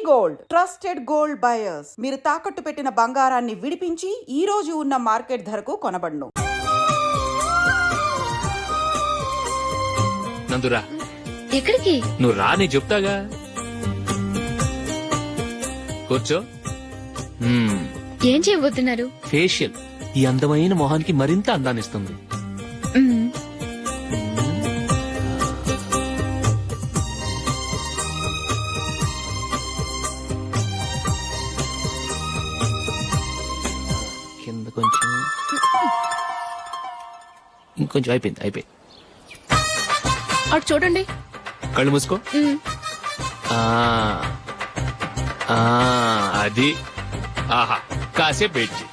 Gold trusted gold buyers. మీరు తాకట్టు పెట్టిన బంగారాన్ని విడిపించి ఈ రోజు ఉన్న మార్కెట్ ధరకు కొనబడును. నందురా, ఎక్కడికి? నువ్వు రా, నేను చెప్తాగా. కూర్చో. ఏం చేయబోతున్నారు? ఫేషియల్ ఈ అందమైన మొహానికి మరింత అందాన్నిస్తుంది. కింద కొంచెం, ఇంకొంచెం. అయిపోయింది. అటు చూడండి. కళ్ళు మూసుకో. అది ఆహా, కాసేపు వెయిట్ చెయ్.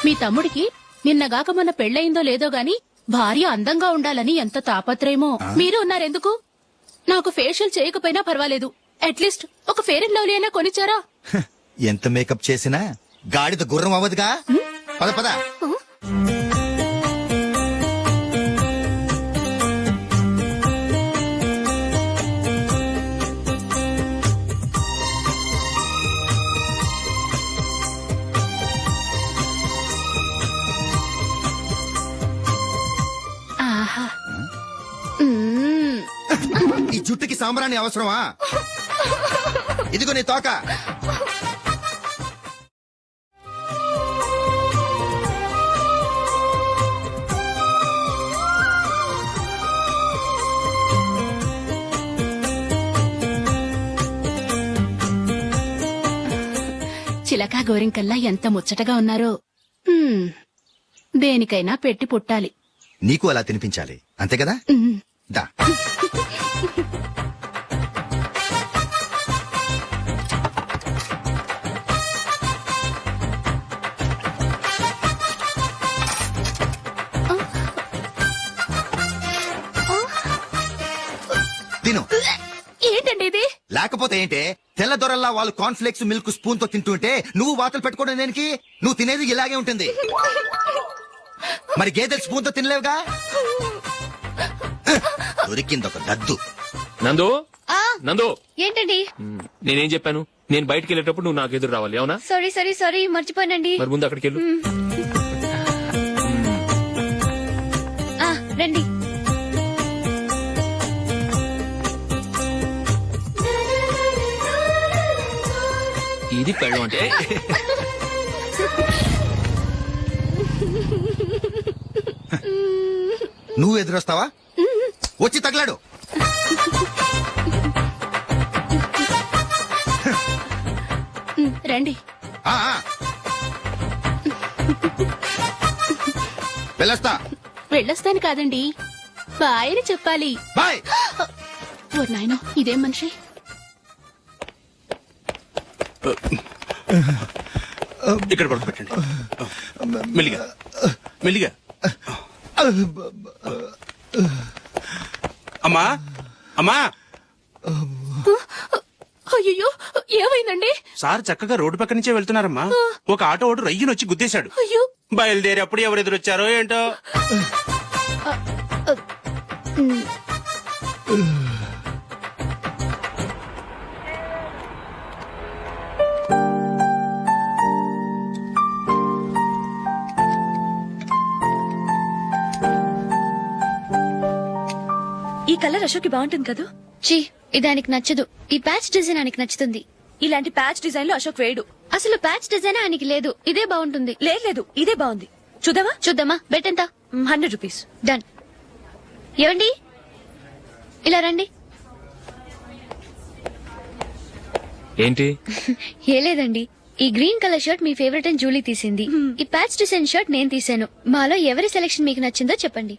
మీ తమ్ముడికి నిన్నగాక మొన్న పెళ్లయిందో లేదో గాని భార్య అందంగా ఉండాలని ఎంత తాపత్రయమో. మీరు ఉన్నారెందుకు? నాకు ఫేషియల్ చేయకపోయినా పర్వాలేదు, అట్లీస్ట్ ఒక ఫెయిర్ అండ్ లవ్లీ అయినా కొనిచ్చారా? ఎంత మేకప్ చేసినా గాడిద గుర్రం అవ్వదుగా. పద పద. ఆహా, ఈ జుట్టుకి సాంబ్రాణి అవసరమా? ఇదిగో నీ తోక. చిలకా గోరింకల్లా ఎంత ముచ్చటగా ఉన్నారో. దేనికైనా పెట్టి పుట్టాలి. నీకు అలా తినిపించాలి, అంతే కదా? దా. తిను. ఏంటండి ఇది? లేకపోతే ఏంటే, తెల్ల దొరల్లా వాళ్ళు కార్న్ఫ్లేక్స్ మిల్క్ స్పూన్ తో తింటుంటే నువ్వు వాతలు పెట్టుకోవడం దేనికి? నువ్వు తినేది ఇలాగే ఉంటుంది. మరి గేదెలు స్పూన్ తో తినలేవుగా. దొరికింది ఒక దద్దు. నందు, నందు, ఏంటండి? నేనేం చెప్పాను? నేను బయటికి వెళ్ళేటప్పుడు నువ్వు నాకు ఎదురు రావాలి, అవునా? సారీ మర్చిపోయానండి. మరి ముందు అక్కడికి వెళ్ళు. రండి. ఇది పెళ్ళం అంటే. నువ్వు ఎదురొస్తావా? వచ్చి తగలాడు. రండి. ఆ, ఆ. వెళ్ళొస్తా. వెళ్ళొస్తాను కాదండి, బాయ్ అని చెప్పాలి. బాయ్. ఓ నాయనో, ఇదేం మనిషి? ఇక్కడ పడుకోబెట్టండి. మెల్లిగా మెల్లిగా. అమ్మా అమ్మా. అయ్యో, ఏమైందండి? సార్ చక్కగా రోడ్డు పక్క నుంచే వెళ్తున్నారమ్మా. ఒక ఆటో ఓడు రయ్యనొచ్చి గుద్దేశాడు. అయ్యో. బయలుదేరి అప్పుడు ఎవరు ఎదురొచ్చారో ఏంటో. ఈ కలర్ అశోక్ కి బాగుంటుంది కదా? చీ, ఇదానికి నచ్చదు. ఈ ప్యాచ్ డిజైన్ ఆయనకి నచ్చుతుంది. ఇలాంటి ప్యాచ్ డిజైన్ లో అశోక్ వేయడు. అసలు ప్యాచ్ డిజైన్ ఆయనకి లేదు. ఇదే బాగుంటుంది. లేదు, ఇదే బాగుంది. చూద్దామా? బెట్ ఎంత? 100 రూపీస్. డన్. ఏవండి, ఇలా రండి. ఏంటి? ఏ లేదండి, ఈ గ్రీన్ కలర్ షర్ట్ మీ ఫేవరెట్ అని జూలీ తీసింది. ఈ ప్యాచ్ డిజైన్ షర్ట్ నేను తీసాను. మాలో ఎవరి సెలెక్షన్ మీకు నచ్చిందో చెప్పండి.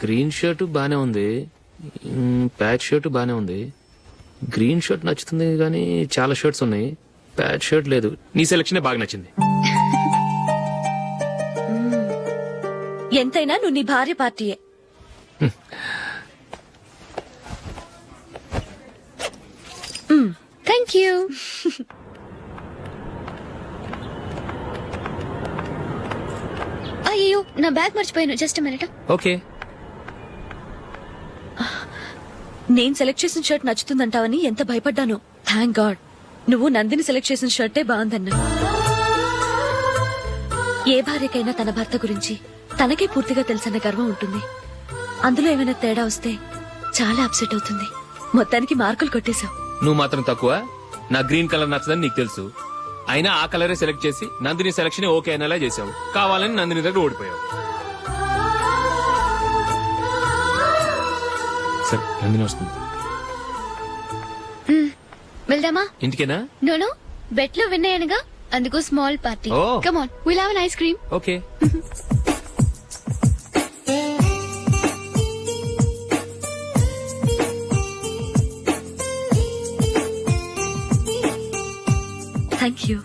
గ్రీన్ షర్ట్ బానే ఉంది, ప్యాచ్ షర్ట్ బానే ఉంది. గ్రీన్ షర్ట్ నచ్చుతుంది కానీ చాలా షర్ట్స్ ఉన్నాయి, ప్యాచ్ షర్ట్ లేదు. నీ సెలెక్షనే బాగా నచ్చింది. ఎంతైనా నువ్వు నీ భార్య పార్టీయే. Thank you. అయ్యో నా బ్యాగ్ మర్చిపోయాను. Just minute. ఓకే. నేను సెలెక్ట్ చేసిన షర్ట్ నచ్చుతుందంటావని ఎంత భయపడ్డాను. థ్యాంక్ గాడ్ నువ్వు నందిని సెలెక్ట్ చేసిన షర్టే బాగుందన్నా. ఏ భార్యకైనా తన భర్త గురించి తనకే పూర్తిగా తెలుసన్న గర్వం ఉంటుంది. అందులో ఏమైనా తేడా వస్తే చాలా అప్సెట్ అవుతుంది. మొత్తానికి మార్కులు కొట్టేశావు. నువ్వు మాత్రం తక్కువ. నా గ్రీన్ కలర్ నచ్చదని నీకు తెలుసు. అయినా ఆ కలరే సెలెక్ట్ చేసి నందిని సెలక్షన్ ఓకే అనేలా చేసావు. కావాలని నందిని దగ్గర ఓడిపోయావు. సరే నందిని వస్తుంది. వెళ్దామా? ఇంటికేనా? నోను బెట్ లో విన్ అయ్యానుగా, అందుకు small party. Oh. Come on, will have an ice cream. Okay. Thank you.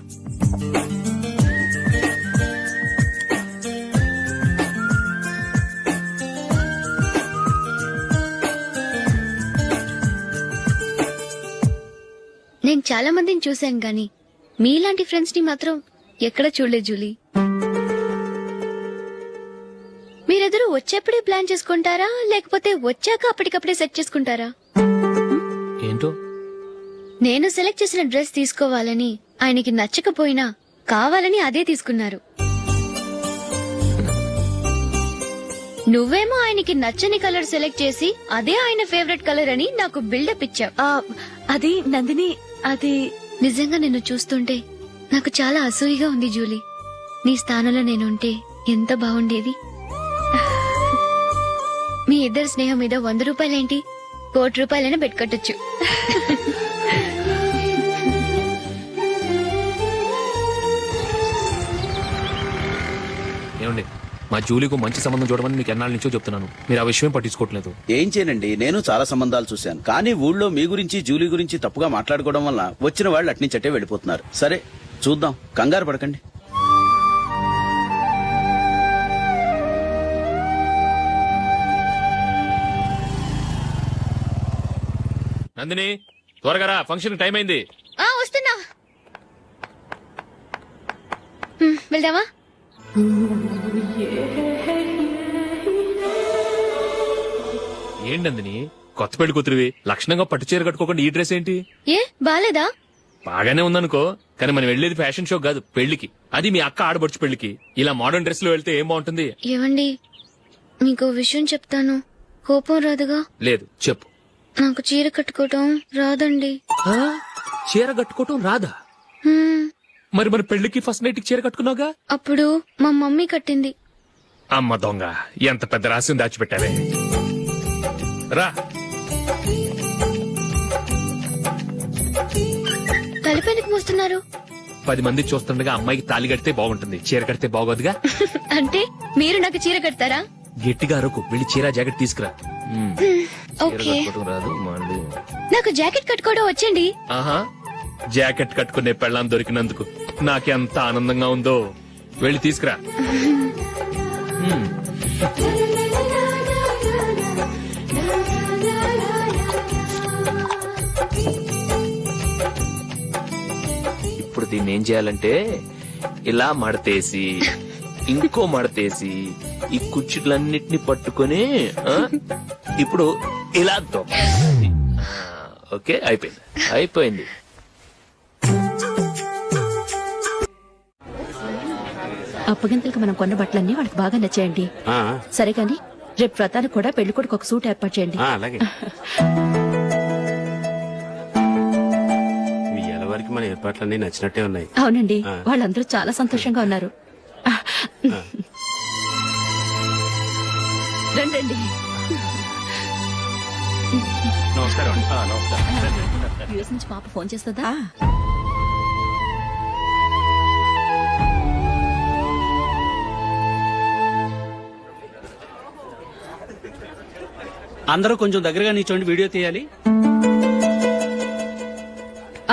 నేను చాలా మందిని చూశాను గాని మీలాంటి ఫ్రెండ్స్ ని మాత్రం ఎక్కడ చూడలేదు జూలీ. మీరెదరూ వచ్చేప్పుడే ప్లాన్ చేసుకుంటారా లేకపోతే వచ్చాక అప్పటికప్పుడే సెట్ చేసుకుంటారా? ఏంటో నేను సెలెక్ట్ చేసిన డ్రెస్ తీసుకోవాలని ఆయనకి నచ్చకపోయినా కావాలని అదే తీసుకున్నారు. నువ్వేమో ఆయనకి నచ్చని కలర్ సెలెక్ట్ చేసి అదే ఆయన ఫేవరెట్ కలర్ అని నాకు బిల్డప్ ఇచ్చావు. అది నందిని, అది నిజంగా నిన్ను చూస్తుంటే నాకు చాలా అసూయగా ఉంది జూలీ. నీ స్థానంలో నేనుంటే ఎంత బాగుండేది. మీ ఇద్దరు స్నేహం మీద 100 రూపాయలేంటి, 1 కోటి రూపాయలైనా పెట్టుకట్టొచ్చు. ఏమండి, మా జూలీకు మంచి సంబంధం చూడమని మీకు ఎన్నాళ్ళ నుంచో చెప్తున్నాను. మీరు ఆ విషయం పట్టించుకోవట్లేదు. ఏం చేయనండి, నేను చాలా సంబంధాలు చూశాను. కానీ ఊళ్ళో మీ గురించి జూలీ గురించి తప్పుగా మాట్లాడుకోవడం వల్ల వచ్చిన వాళ్ళు అట్నుంచటే వెళ్ళిపోతున్నారు. సరే చూద్దాం, కంగారు పడకండి. నందిని త్వరగా రా, ఫంక్షన్ టైం అయింది. వస్తున్నా. వెళ్దామా? ఏంటి నందిని, కొత్త పెళ్లి కూతురివి, లక్షణంగా పట్టు చీర కట్టుకోకుండా ఈ డ్రెస్ ఏంటి? ఏ బాలేదా? బాగానే ఉందనుకో, కానీ మనం వెళ్లేది ఫ్యాషన్ షో కాదు, పెళ్లికి. అది మీ అక్క ఆడబడుచు పెళ్లికి. ఇలా మోడర్న్ డ్రెస్ లో వెళ్తే ఏం బాగుంటుంది? ఏవండి, మీకు విషయం చెప్తాను, కోపం రాదుగా? లేదు, చెప్పు. నాకు చీర కట్టుకోవటం రాదండి. చీర కట్టుకోవటం రాదా? హ్మ్, మరి మన పెళ్లికి ఫస్ట్ నైట్ చీర కట్టుకున్నావుగా? అప్పుడు మా మమ్మీ కట్టింది. అమ్మ దొంగ, ఎంత పెద్ద రహస్యం దాచిపెట్టావే. రా. తలపెందుకు మోస్తున్నారు? 10 మంది చూస్తుండగా అమ్మాయికి తాళి కడితే బాగుంటుంది, చీర కడితే బాగోదుగా. అంటే మీరు నాకు చీర కడతారా? గట్టిగా అరకు, వెళ్ళి చీర జాకెట్ తీసుకురా. చీర ఓకే. కట్టుకోవటం రాదు మళ్ళీ. నాకు జాకెట్ కట్టుకోవడం వచ్చండి. ఆహా, జాకెట్ కట్టుకునే పెళ్ళాం దొరికినందుకు నాకెంత ఆనందంగా ఉందో. వెళ్ళి తీసుకురా. ఇప్పుడు దీన్ని ఏం చేయాలంటే ఇలా మడతేసి ఇంకో మడతేసి ఈ కుర్చీలన్నిటిని పట్టుకొని ఇప్పుడు ఇలా దొక్కాలి. ఓకే, అయిపోయింది అయిపోయింది. అప్పగింతలకు మనం కొన్న బట్టలన్నీ వాళ్ళకి బాగా నచ్చాయండి. సరే కానీ రేపు వ్రతానికి కూడా పెళ్లి కొడుకు ఒక సూట్ ఏర్పాటు చేయండి. అలాగే. మీ ఎలవరికి మన ఏర్పాట్లన్నీ నచ్చినట్టే ఉన్నాయి. అవునండి, వాళ్ళందరూ చాలా సంతోషంగా ఉన్నారు. రండి. నమస్కారం. యూఎస్ నుంచి పాప ఫోన్ చేస్తుందా? అందరూ కొంచెం దగ్గరగా నిల్చోండి, వీడియో తీయాలి.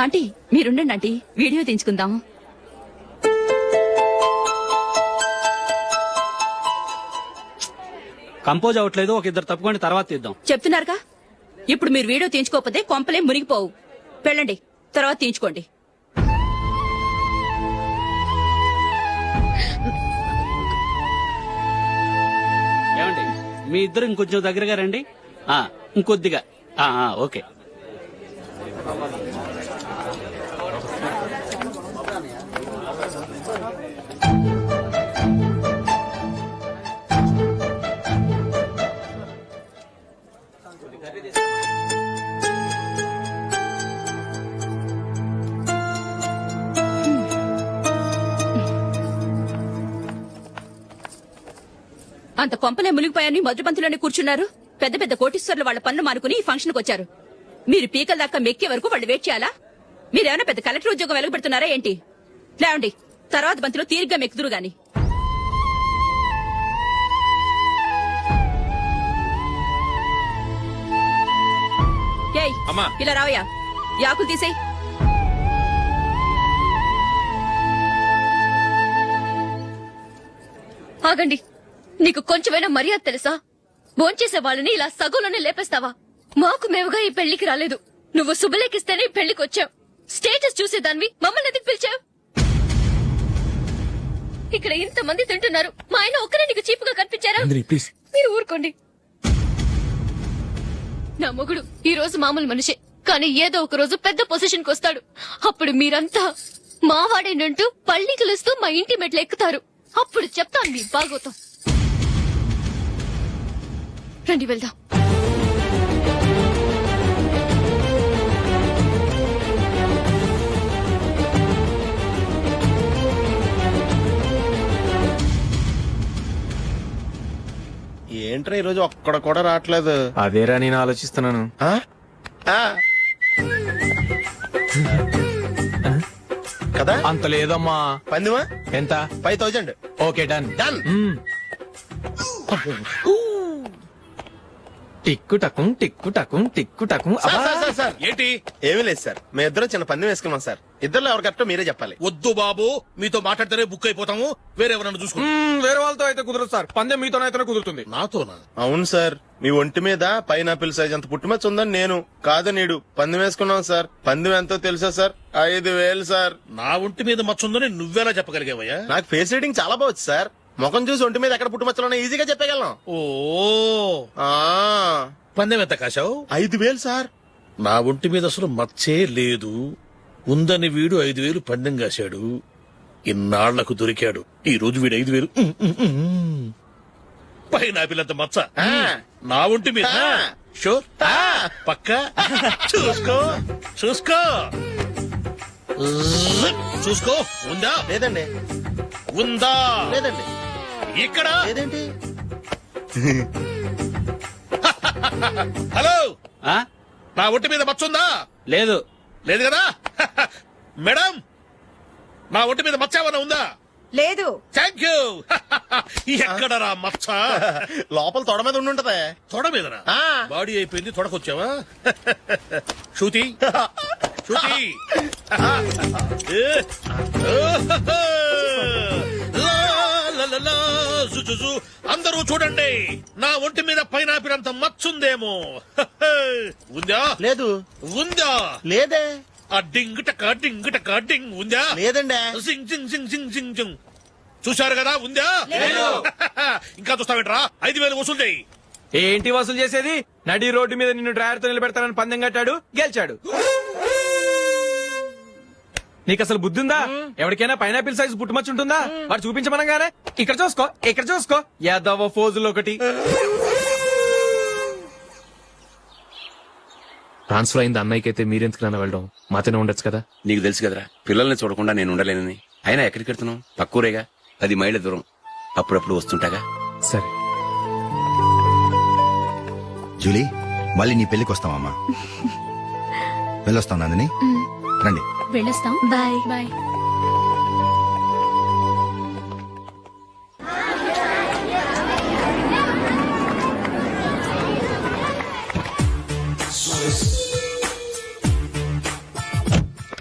ఆంటీ మీరుండండి ఆంటీ, వీడియో తీయించుకుందాం. కంపోజ్ అవ్వట్లేదు, ఒక ఇద్దరు తప్పుకొని తర్వాత తీద్దాం. చెప్తున్నారుగా, ఇప్పుడు మీరు వీడియో తీయించుకోకపోతే కొంపలే మునిగిపోవు. వెళ్ళండి, తర్వాత తీయించుకోండి. మీ ఇద్దరు ఇంకొంచెం దగ్గరగా రండి. ఇంకొద్దిగా. ఓకే. అంత కొంపలే మునిగిపోయాని మొదటి పంతులోనే కూర్చున్నారు. పెద్ద పెద్ద కోటీశ్వర్లు వాళ్ళ పనులు మానుకుని ఈ ఫంక్షన్ కు వచ్చారు. మీరు పీకల దాకా మెక్కే వరకు వాళ్ళు వెయిట్ చేయాలా? మీరేమైనా పెద్ద కలెక్టర్ ఉద్యోగం వెలగబెడుతున్నారా ఏంటి? లేవండి, తర్వాత బంతిలో తీరిగ్గా మెక్కుదురు గాని. ఏయ్, ఇలా రావయ్యా, యాకులు తీసేయ్. ఆగండి, నీకు కొంచెమైనా మర్యాద తెలుసా? భోంచేసే వాళ్ళని ఇలా సగంలోనే లేపేస్తావా? మాకు మేముగా ఈ పెళ్లికి రాలేదు. నువ్వు శుభలేఖిస్తేనే ఈ పెళ్లికి వచ్చావు. స్టేటస్ చూసేదాన్ని మమ్మల్ని ఎందుకు పిలిచావు? ఇక్కడ ఇంతమంది తింటున్నారు, మా ఆయన ఒక్కరే నీకు చీపుగా కనిపించారా? మీరు ఊరుకోండి. నా మొగుడు ఈ రోజు మామూలు మనిషే, కానీ ఏదో ఒక రోజు పెద్ద పొజిషన్ కి వస్తాడు. అప్పుడు మీరంతా మావాడేనంటూ పళ్ళి కలుస్తూ మా ఇంటి మెట్లు ఎక్కుతారు. అప్పుడు చెప్తాను మీ బాగోతం. రండి వెళ్దాం. ఏంట్రా ఈరోజు ఒక్కడ కూడా రావట్లేదు? అదేరా నేను ఆలోచిస్తున్నాను. కదా అంత లేదమ్మా. పందిమా ఎంత? 5000. Okay, done. డన్. టిక్కు టకుం టిక్కు టకుం టిక్కు టకుం. సార్ ఏంటి? ఏమీ లేదు సార్, మేము ఇద్దరం చిన్న పందెం వేసుకున్నాం సార్. ఇద్దరు ఎవరు కరెక్టో మీరే చెప్పాలి. వద్దు బాబు, మీతో మాట్లాడితేనే బుక్ అయిపోతాము. వేరెవరన్నా చూసుకుంటాం. వేరే వాళ్ళతో అయితే కుదరదు సార్, పందెం మీతోనైతేనే కుదురుతుంది. నాతోనా? అవును సార్, మీ ఒంటి మీద పైనాపిల్ సైజ్ అంత పుట్టుమచ్చ ఉందని నేను కాదనీడు పందెం వేసుకున్నాం సార్. పందెం ఎంతో తెలుసా సార్? 5000 సార్. నా ఒంటి మీద మచ్చ ఉందని నువ్వెలా చెప్పగలిగావయ్యా? నాకు ఫేస్ రీడింగ్ చాలా బాగుంది సార్. ముఖం చూసి ఒంటి మీద ఎక్కడ పుట్టుమచ్చలో ఈజీగా చెప్పగలం. ఓ, పందెం ఎంత కాశావు? 5000 సార్. నా ఒంటి మీద అసలు మచ్చే లేదు. ఉందని వీడు 5000 పందెం కాశాడు. ఇన్నాళ్లకు దొరికాడు. ఈ రోజు వీడు 5000. పైన పిల్లంత మచ్చ నా ఒంటి మీద. షూర్? పక్క చూసుకో చూసుకో చూసుకో. ఉందా? లేదండి. ఉందా? లేదండి. ఇక్కడ లేదేంటి? హలో, నా ఒంటి మీద మచ్చ ఉందా? లేదు. లేదు కదా? మేడం, నా ఒంటి మీద మచ్చ ఏమన్నా ఉందా? లేదు. Thank you. ఎక్కడరా మచ్చ? లోపల తొడ మీద ఉండుంటదే. తొడ మీదనా? బాడీ అయిపోయింది, తొడకొచ్చావా? శృతి శృతి. అందరూ చూడండి, నా ఒంటి మీద పైనాపిల్ అంత మచ్చుందేమో. ఉందా? లేదు. ఉందా? లేదే. ఆ డింగ్ టక డింగ్ టక డింగ్ ఉందా? లేదండి. సింగ్ సింగ్ సింగ్ సింగ్ సింగ్ సింగ్. చూశారు కదా? ఉందా? ఇంకా చూస్తావేంట్రా? 5000 వసూలు చేయి. ఏంటి వసూలు చేసేది? నడి రోడ్డు మీద నిన్ను డ్రైవర్ తో నిలబెడతానని పందెం కట్టాడు, గెలిచాడు. నీకు అసలు బుద్ధి ఉందా? ఎవరికైనా పైనాపిల్ సైజ్ పుట్టుమచ్చు ఉంటుందా? వాడు చూపించమనగానే ఇక్కడ చూసుకో ఇక్కడ చూసుకో, యాదవ ఫోజులు ఒకటి. ట్రాన్స్ఫర్ అయింది అన్నయ్యకి అయితే మీరెందుకు నాన్న వెళ్ళడం? మాతోనే ఉండొచ్చు కదా. నీకు తెలుసు కదరా, పిల్లల్ని చూడకుండా నేను ఉండలేనని. అయినా ఎక్కడికి వెళ్తున్నావు? పక్కూరేగా, 10 మైళ్ళ దూరం. అప్పుడప్పుడు వస్తుంటాగా. సరే. జూలీ, మళ్ళీ నీ పెళ్లికి వస్తామమ్మా. వెళ్ళొస్తాం నందిని. రండి. వెళ్ళొస్తాం. బాయ్. బాయ్.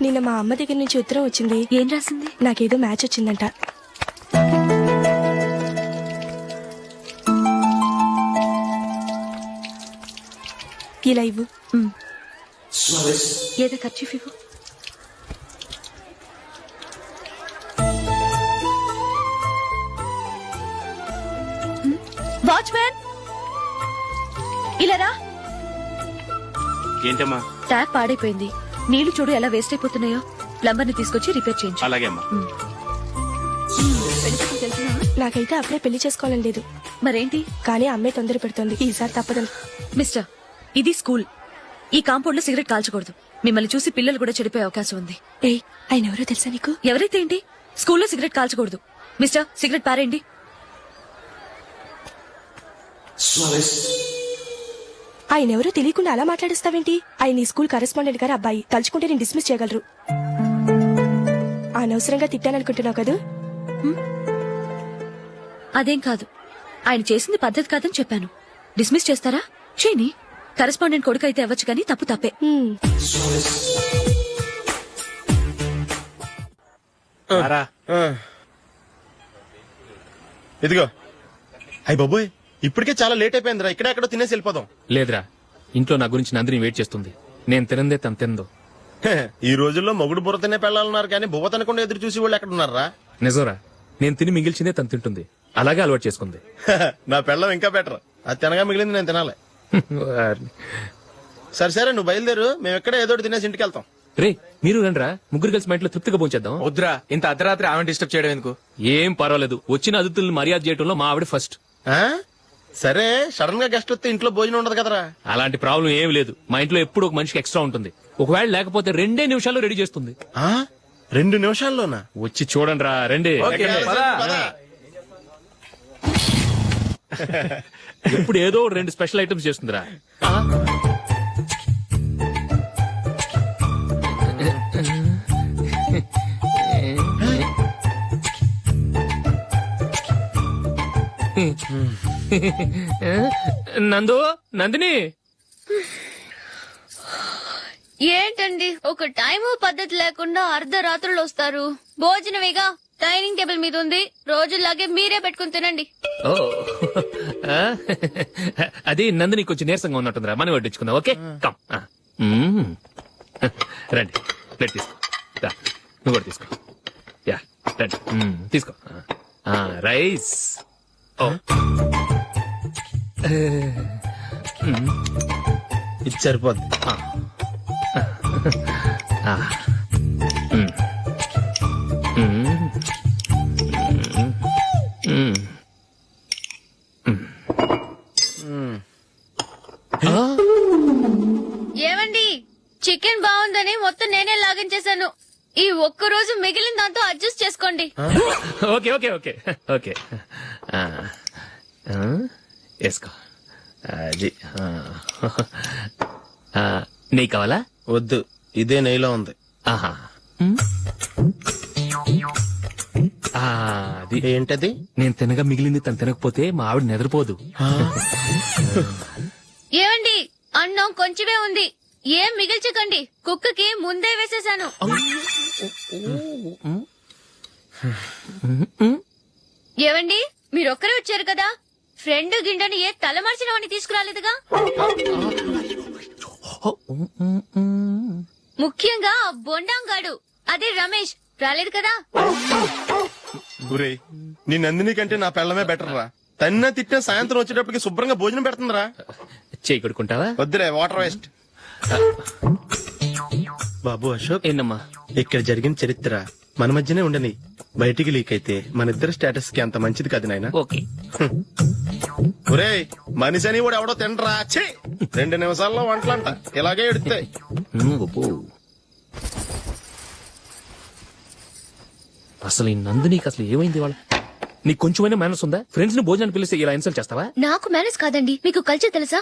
నిన్న మా అమ్మ దగ్గర నుంచి ఉత్తరం వచ్చింది. ఏం రాసింది? నాకేదో మ్యాచ్ వచ్చిందంట. ఇలా ఇవ్వు. ఏదో ఖర్చు ఇవ్వు. వాచ్మెన్, ఇలా రా. ఏంటమ్మా? ట్యాప్ పాడైపోయింది. నీళ్లు చూడు ఎలా వేస్ట్ అయిపోతున్నాయో. ప్లంబర్ ని తీసుకొచ్చి రిపేర్ చేయించు. అలాగే అమ్మా. నాకైతే అప్పుడే పెళ్లి చేసుకోవాలని లేదు. మరేంటి? కానీ అమ్మే తొందర పెడుతోంది. ఈసారి తప్పదు. మిస్టర్, ఇది స్కూల్. ఈ కాంపౌండ్ లో సిగరెట్ కాల్చకూడదు. మిమ్మల్ని చూసి పిల్లలు కూడా చెడిపోయే అవకాశం ఉంది. ఏయ్, ఆయన ఎవరో తెలుసా నీకు? ఎవరైతే ఏంటి, స్కూల్లో సిగరెట్ కాల్చకూడదు. మిస్టర్, సిగరెట్ పారేయండి. ఆయన ఎవరో తెలియకుండా అలా మాట్లాడిస్తావేంటి? ఆయన ఈ స్కూల్ కరెస్పాండెంట్ గారు అబ్బాయి. తలుచుకుంటే నేను డిస్మిస్ చేయగలరు. అనవసరంగా తిట్టాననుకుంటున్నావు కదా? అదేం కాదు. ఆయన చేసింది పద్ధతి కాదని చెప్పాను. డిస్మిస్ చేస్తారా? చేయని. కరెస్పాండెంట్ కొడుకు అయితే అవ్వచ్చు కానీ తప్పు తప్పే. ఇదిగో. అయ్య బాబోయ్, ఇప్పటికే చాలా లేట్ అయిపోయిందిరా. ఇక్కడ ఎక్కడో తినేసి వెళ్ళిపోదాం. లేదురా, ఇంట్లో నా గురించి నందిని వెయిట్ చేస్తుంది. నేను తినందే తను తిందో. హే, ఈ రోజుల్లో మొగుడు బుర్ర తినే పెళ్ళాలన్నారు కానీ బువ్వ తినకుండా ఎదురు చూసి వాళ్ళు ఎక్కడ ఉన్నారా? నిజంరా, నేను తిని మిగిల్చిందే తను తింటుంది. అలాగే అలవాటు చేసుకుంది. నా పెళ్ళం ఇంకా బెటర్. అది తినగా మిగిలింది నేను తినాలి. సరే సరే, నువ్వు బయలుదేరు. మేము ఎక్కడ ఏదో ఒకటి తినేసి ఇంటికి వెళ్తాం. రే, మీరు రండిరా, ముగ్గురు కలిసి మా ఇంట్లో తృప్తిగా పోంచేద్దాం. వద్దురా, ఇంత అర్ధరాత్రి ఆమె డిస్టర్బ్ చేయడం ఎందుకు? ఏం పర్వాలేదు, వచ్చిన అతిథులను మర్యాద చేయడంలో మా ఆవిడ ఫస్ట్. ఆ? సరే, సడన్ గా గెస్ట్ వస్తే ఇంట్లో భోజనం ఉండదు కదరా? అలాంటి ప్రాబ్లం ఏం లేదు. మా ఇంట్లో ఎప్పుడు ఒక మనిషికి ఎక్స్ట్రా ఉంటుంది. ఒకవేళ లేకపోతే 2 నిమిషాల్లో రెడీ చేస్తుంది. 2 నిమిషాల్లోనా? వచ్చి చూడండి రా, రండి. ఓకే, పద. ఎప్పుడు ఏదో 2 స్పెషల్ ఐటమ్స్ చేస్తుందిరా. నందు, నందిని. ఏంటండి ఒక టైము పద్ధతి లేకుండా అర్ధరాత్రులు వస్తారు? భోజనమేగా డైనింగ్ టేబుల్ మీద ఉంది. రోజులాగే మీరే పెట్టుకుని తినండి. ఓ, అది నందిని కొంచెం నీరసంగా ఉన్నట్టుందిరా. మనం వడ్డించుకుందాం. Okay, come. రండి, ప్లేట్ తీసుకో. రా, నువ్వు కూడా తీసుకో. యా, రండి, తీసుకో. రైస్. ఓ, ఇది సరిపోద్ది. ఏమండి, చికెన్ బాగుందని మొత్తం నేనే లాగించేశాను. ఈ ఒక్క రోజు మిగిలిన దాంతో అడ్జస్ట్ చేసుకోండి. Okay okay okay okay. వేసుకో. అది నెయ్యి కావాలా? వద్దు, ఇదే నెయ్యిలో ఉంది. ఆహా, అది ఏంటది? నేను తినగా మిగిలింది తను తినకపోతే మా ఆవిడ నిద్రపోదు. ఏమండి, అన్నం కొంచెమే ఉంది. ఏం మిగిల్చకండి. కుక్కకి ముందే వేసేశాను. ఏవండి, మీరొక్కరే వచ్చారు కదా. ఫ్రెండ్ గిండని ఏ తలమార్చినవని తీసుకురాలేదుగా. ముఖ్యంగా ఆ బొండాంగాడు, అదే రమేష్, రాలేదు కదా. గురే, నీ నందిని కంటే నా పెళ్ళమే బెటర్ రా. తన్న తిట్టిన సాయంత్రం వచ్చేటప్పటికి శుభ్రంగా భోజనం పెడుతుందిరా. చేయి కొడుకుంటావా? వద్దులే, వాటర్ వేస్ట్. బాబు అశోక్, ఏంటమ్మా? ఇక్కడ జరిగిన చరిత్ర మన మధ్యనే ఉండని. బయటికి లీక్ అయితే మన ఇద్దరు స్టేటస్ కి అంత మంచిది కాదు నాయన. ఓకే. ఒరే, మనిషి అని కూడా ఎవడో తినరా. 2 నిమిషాల్లో వంటలంట ఇలాగే ఎడుతాయి. అసలు ఈ నందినికి అసలు ఏమైంది? వాళ్ళ నీకు కొంచెమైనా మేనస్ ఉందా? ఫ్రెండ్స్ ని భోజనాన్ని పిలిస్తే ఇలా ఇన్సల్ట్ చేస్తావా? నాకు మేనేజ్ కాదండి, మీకు కల్చర్ తెలుసా?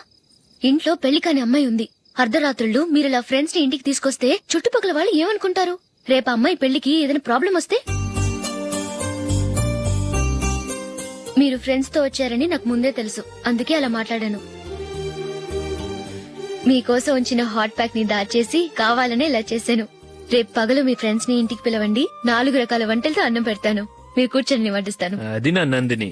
ఇంట్లో పెళ్లి కాని అమ్మాయి ఉంది. అర్ధరాత్రుళ్ళు మీరు ఇలా ఫ్రెండ్స్ ని ఇంటికి తీసుకొస్తే చుట్టుపక్కల వాళ్ళు ఏమనుకుంటారు? రేపు అమ్మాయి పెళ్లికి ఏదైనా ప్రాబ్లం వస్తే? మీరు ఫ్రెండ్స్ తో వచ్చారని నాకు ముందే తెలుసు, అందుకే అలా మాట్లాడాను. మీకోసం ఉంచిన హాట్ ప్యాక్ ని దాచేసి కావాలనే ఇలా చేశాను. రేపు పగలు మీ ఫ్రెండ్స్ ని ఇంటికి పిలవండి. 4 రకాల వంటలతో అన్నం పెడతాను. మీరు కూర్చొని వడ్డిస్తాను. అది నా నందిని.